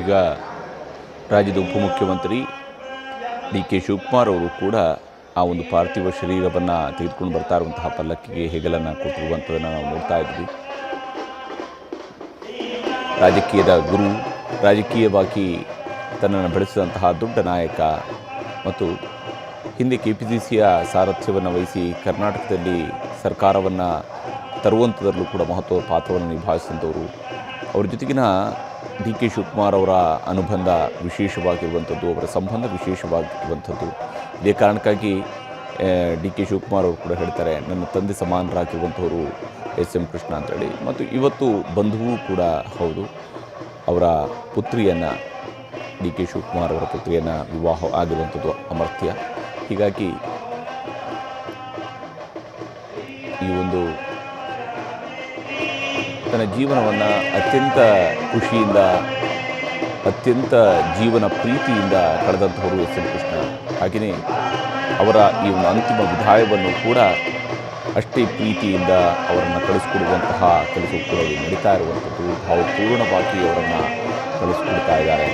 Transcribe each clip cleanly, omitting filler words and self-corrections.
ಈಗ ರಾಜ್ಯದ ಉಪಮುಖ್ಯಮಂತ್ರಿ ಡಿ ಕೆ ಶಿವಕುಮಾರ್ ಅವರು ಕೂಡ ಆ ಒಂದು ಪಾರ್ಥಿವ ಶರೀರವನ್ನು ತೆಗೆದುಕೊಂಡು ಬರ್ತಾ ಇರುವಂತಹ ಪಲ್ಲಕ್ಕಿಗೆ ಹೆಗಲನ್ನು ಕೊಟ್ಟಿರುವಂಥದ್ದನ್ನು ನಾವು ನೋಡ್ತಾ ಇದ್ವಿ. ರಾಜಕೀಯದ ಗುರು, ರಾಜಕೀಯವಾಗಿ ತನ್ನನ್ನು ಬೆಳೆಸಿದಂತಹ ದೊಡ್ಡ ನಾಯಕ ಮತ್ತು ಹಿಂದೆ KPCCಯ ಸಾರಥ್ಯವನ್ನು ವಹಿಸಿ ಕರ್ನಾಟಕದಲ್ಲಿ ಸರ್ಕಾರವನ್ನು ತರುವಂಥದ್ರಲ್ಲೂ ಕೂಡ ಮಹತ್ವದ ಪಾತ್ರವನ್ನು ನಿಭಾಯಿಸಿದಂಥವರು. ಅವರ ಜೊತೆಗಿನ ಡಿ ಕೆ ಶಿವಕುಮಾರ್ ಅವರ ಅನುಬಂಧ ವಿಶೇಷವಾಗಿರುವಂಥದ್ದು, ಅವರ ಸಂಬಂಧ ವಿಶೇಷವಾಗಿರುವಂಥದ್ದು. ಇದೇ ಕಾರಣಕ್ಕಾಗಿ ಡಿ ಕೆ ಶಿವಕುಮಾರ್ ಅವರು ಕೂಡ ಹೇಳ್ತಾರೆ, ನನ್ನ ತಂದೆ ಸಮಾನರಾಗಿರುವಂಥವರು SM ಕೃಷ್ಣ ಅಂತೇಳಿ. ಮತ್ತು ಇವತ್ತು ಬಂಧುವೂ ಕೂಡ ಹೌದು. ಅವರ ಪುತ್ರಿಯನ್ನು, ಡಿ ಕೆ ಶಿವಕುಮಾರ್ ಅವರ ಪುತ್ರಿಯನ್ನು ವಿವಾಹ ಆಗಿರುವಂಥದ್ದು ಅಮರ್ತ್ಯ. ಹೀಗಾಗಿ ಈ ಒಂದು ತನ್ನ ಜೀವನವನ್ನು ಅತ್ಯಂತ ಖುಷಿಯಿಂದ, ಅತ್ಯಂತ ಜೀವನ ಪ್ರೀತಿಯಿಂದ ಕಳೆದಂಥವರು SM ಕೃಷ್ಣ. ಹಾಗೆಯೇ ಅವರ ಈ ಒಂದು ಅಂತಿಮ ವಿದಾಯವನ್ನು ಕೂಡ ಅಷ್ಟೇ ಪ್ರೀತಿಯಿಂದ ಅವರನ್ನು ಕಳಿಸ್ಕೊಡುವಂತಹ ಕೆಲಸವು ಕೂಡ ನಡೀತಾ ಇರುವಂಥದ್ದು. ಭಾವಪೂರ್ಣವಾಗಿ ಅವರನ್ನು ಕಳಿಸ್ಕೊಡ್ತಾ ಇದ್ದಾರೆ.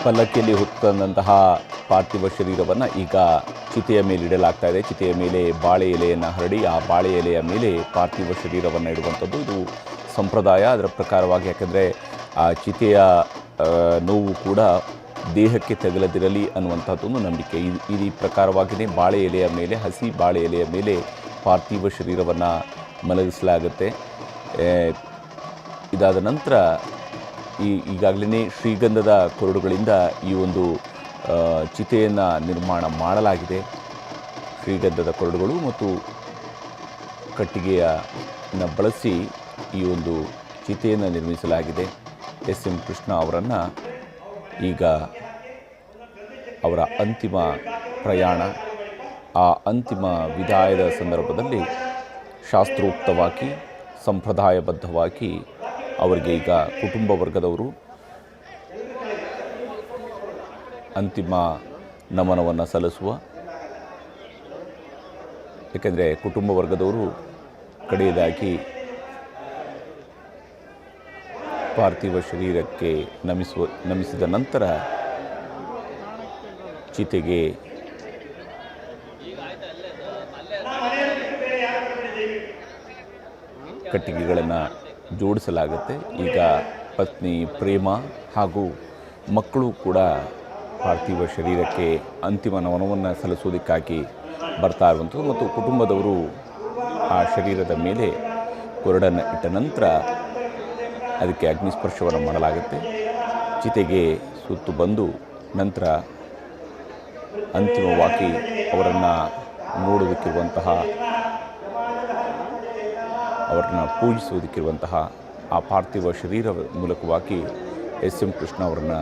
ಪಲ್ಲಕ್ಕಿಯಲ್ಲಿ ಹೊತ್ತಂತಹ ಪಾರ್ಥಿವ ಶರೀರವನ್ನು ಈಗ ಚಿತೆಯ ಮೇಲೆ ಇಡಲಾಗ್ತಾ ಇದೆ. ಚಿತೆಯ ಮೇಲೆ ಬಾಳೆ ಎಲೆಯನ್ನು ಹರಡಿ ಆ ಬಾಳೆ ಎಲೆಯ ಮೇಲೆ ಪಾರ್ಥಿವ ಶರೀರವನ್ನು ಇಡುವಂಥದ್ದು ಇದು ಸಂಪ್ರದಾಯ. ಅದರ ಪ್ರಕಾರವಾಗಿ ಯಾಕೆಂದರೆ ಆ ಚಿತೆಯ ನೋವು ಕೂಡ ದೇಹಕ್ಕೆ ತಗಲದಿರಲಿ ಅನ್ನುವಂಥದ್ದೊಂದು ನಂಬಿಕೆ. ಈ ಪ್ರಕಾರವಾಗಿಯೇ ಬಾಳೆ ಎಲೆಯ ಮೇಲೆ, ಹಸಿ ಬಾಳೆ ಎಲೆಯ ಮೇಲೆ ಪಾರ್ಥಿವ ಶರೀರವನ್ನು ಮಲಗಿಸಲಾಗುತ್ತೆ. ಇದಾದ ನಂತರ ಈಗಾಗಲೇ ಶ್ರೀಗಂಧದ ಕೊರಡುಗಳಿಂದ ಈ ಒಂದು ಚಿತೆಯನ್ನು ನಿರ್ಮಾಣ ಮಾಡಲಾಗಿದೆ. ಶ್ರೀಗಂಧದ ಕೊರಡುಗಳು ಮತ್ತು ಕಟ್ಟಿಗೆಯನ್ನು ಬಳಸಿ ಈ ಒಂದು ಚಿತೆಯನ್ನು ನಿರ್ಮಿಸಲಾಗಿದೆ. ಎಂ ಕೃಷ್ಣ ಅವರನ್ನು ಈಗ ಅವರ ಅಂತಿಮ ಪ್ರಯಾಣ, ಆ ಅಂತಿಮ ವಿದಾಯದ ಸಂದರ್ಭದಲ್ಲಿ ಶಾಸ್ತ್ರೋಕ್ತವಾಗಿ ಸಂಪ್ರದಾಯಬದ್ಧವಾಗಿ ಅವರಿಗೆ ಈಗ ಕುಟುಂಬ ವರ್ಗದವರು ಅಂತಿಮ ನಮನವನ್ನು ಸಲ್ಲಿಸುವ, ಏಕೆಂದರೆ ಕುಟುಂಬ ವರ್ಗದವರು ಕಡೆಯದಾಗಿ ಪಾರ್ಥಿವ ಶರೀರಕ್ಕೆ ನಮಿಸಿದ ನಂತರ ಚಿತೆಗೆ ಕಟ್ಟಿಗೆಗಳನ್ನು ಜೋಡಿಸಲಾಗುತ್ತೆ. ಈಗ ಪತ್ನಿ ಪ್ರೇಮ ಹಾಗೂ ಮಕ್ಕಳು ಕೂಡ ಪಾರ್ಥಿವ ಶರೀರಕ್ಕೆ ಅಂತಿಮ ನಮನವನ್ನು ಸಲ್ಲಿಸೋದಕ್ಕಾಗಿ ಬರ್ತಾ ಇರುವಂಥದ್ದು ಮತ್ತು ಕುಟುಂಬದವರು ಆ ಶರೀರದ ಮೇಲೆ ಕೊರಡನ್ನು ಇಟ್ಟ ನಂತರ ಅದಕ್ಕೆ ಅಗ್ನಿಸ್ಪರ್ಶವನ್ನು ಮಾಡಲಾಗುತ್ತೆ. ಚಿತೆಗೆ ಸುತ್ತು ಬಂದು ನಂತರ ಅಂತಿಮವಾಗಿ ಅವರನ್ನು ನೋಡೋದಕ್ಕಿರುವಂತಹ, ಅವರನ್ನು ಪೂಜಿಸುವುದಕ್ಕಿರುವಂತಹ ಆ ಪಾರ್ಥಿವ ಶರೀರದ ಮೂಲಕವಾಗಿ ಎಂ ಕೃಷ್ಣ ಅವರನ್ನು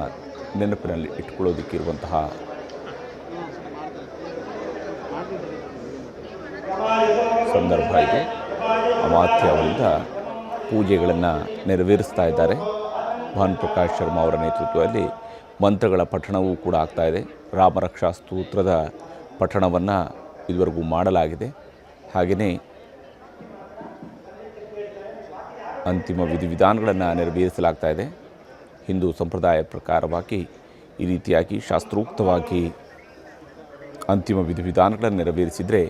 ನೆನಪಿನಲ್ಲಿ ಇಟ್ಕೊಳ್ಳೋದಕ್ಕಿರುವಂತಹ ಸಂದರ್ಭ ಇದು. ಅಮಾತ್ಯ ಅವರಿಂದ ಪೂಜೆಗಳನ್ನು ನೆರವೇರಿಸ್ತಾ ಇದ್ದಾರೆ. ಭಾನುಪ್ರಕಾಶ್ ಶರ್ಮಾ ಅವರ ನೇತೃತ್ವದಲ್ಲಿ ಮಂತ್ರಗಳ ಪಠಣವೂ ಕೂಡ ಆಗ್ತಾಯಿದೆ. ರಾಮರಕ್ಷಾ ಸ್ತೋತ್ರದ ಪಠಣವನ್ನು ಇದುವರೆಗೂ ಮಾಡಲಾಗಿದೆ. ಹಾಗೆಯೇ ಅಂತಿಮ ವಿಧಿವಿಧಾನಗಳನ್ನು ನೆರವೇರಿಸಲಾಗ್ತಾ ಇದೆ. ಹಿಂದೂ ಸಂಪ್ರದಾಯ ಪ್ರಕಾರವಾಗಿ ಈ ರೀತಿಯಾಗಿ ಶಾಸ್ತ್ರೋಕ್ತವಾಗಿ ಅಂತಿಮ ವಿಧಿವಿಧಾನಗಳನ್ನು ನೆರವೇರಿಸಿದರೆ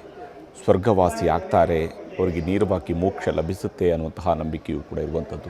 ಸ್ವರ್ಗವಾಸಿ ಆಗ್ತಾರೆ, ಅವರಿಗೆ ನೇರವಾಗಿ ಮೋಕ್ಷ ಲಭಿಸುತ್ತೆ ಅನ್ನುವಂತಹ ನಂಬಿಕೆಯೂ ಕೂಡ ಇರುವಂಥದ್ದು.